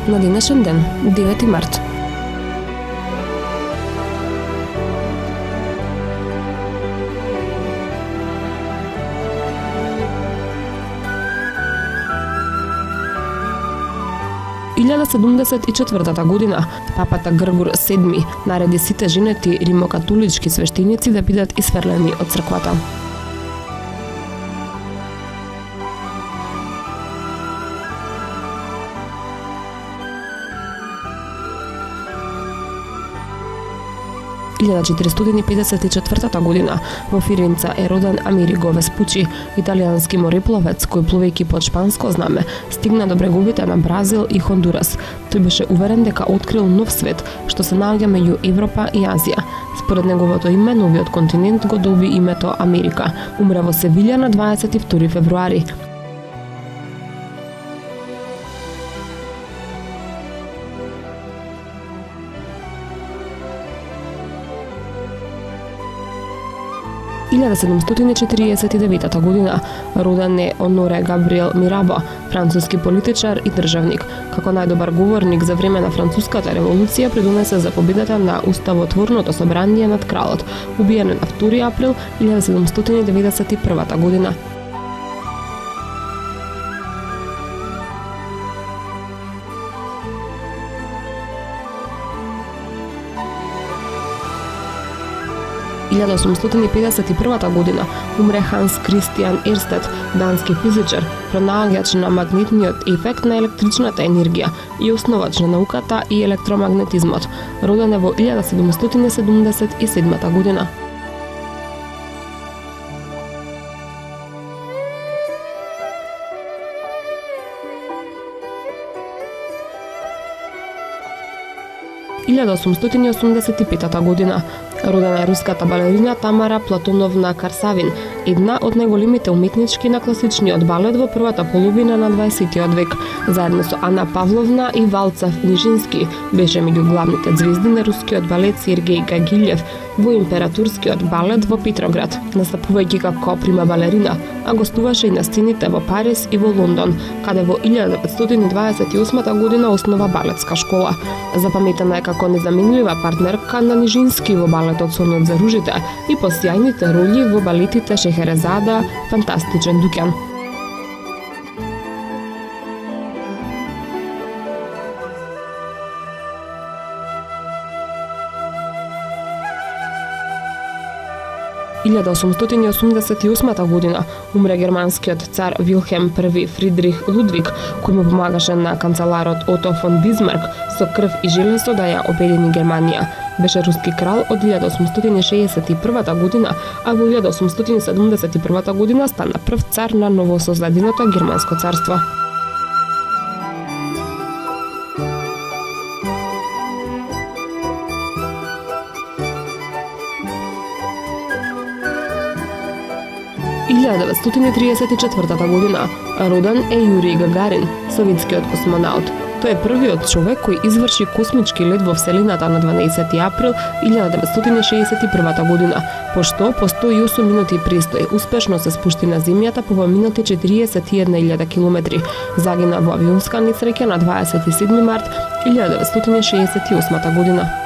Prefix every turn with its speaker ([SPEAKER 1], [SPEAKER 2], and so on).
[SPEAKER 1] на денешен ден, 9 март. В 1074 година папата Гргор VII нареди сите женети римокатолички свештеници да бидат исфрлени од црквата. В 1454 година во Фиренца е роден Америго Веспучи, италијански морепловец кој плувајќи под шпанско знаме стигна до бреговите на Бразил и Хондурас. Тој беше уверен дека открил нов свет што се наоѓа меѓу Европа и Азија. Според неговото име новиот континент го доби името Америка. Умре во Севилја на 22 февруари. В 1749 година роден е Оноре Габриел Мирабо, француски политичар и државник. Како најдобар говорник за време на француската револуција придонесе за победата на уставотворното собрание над кралот, убиен на 2 април 1791 година. В 1851 година умре Ханс Кристиан Ерстед, дански физичар, пронаоѓач на магнетниот ефект на електричната енергија и основач на науката и електромагнетизмот. Роден е во 1777 година. В 1885 година родена е руската балерина Тамара Платоновна Карсавин, една од најголемите уметнички на класичниот балет во првата половина на 20 век. Заедно со Ана Павловна и Валцав Нижински беше меѓу главните ѕвезди на рускиот балет Сергеј Гагилјев во императорскиот балет во Петроград, настапувајќи како прима балерина, а гостуваше и на сцените во Париз и во Лондон, каде во 1928 година основа балетска школа. Запаметена е како незаменлива партнерка на Нижински во балетот Сонот за ружите и по сјајните роли во балетите Шехерезада, Фантастичен дуќан. В 1888 година умре германскиот цар Вилхем I Фридрих Лудвиг, кој му помагаше на канцеларот Ото фон Бисмарк со крв и железо да ја обедини Германија. Беше руски крал од 1861 година, а во 1871 година стана прв цар на новосоздаденото германско царство. В 1934 година роден е Јуриј Гагарин, советскиот космонаут. Тој е првиот човек кој изврши космички лет во Вселената на 12 април 1961 година, пошто по 108 минути престој успешно се спушти на земјата по поминати 41.000 километри. Загина во авионска несреќа на 27 март 1968 година.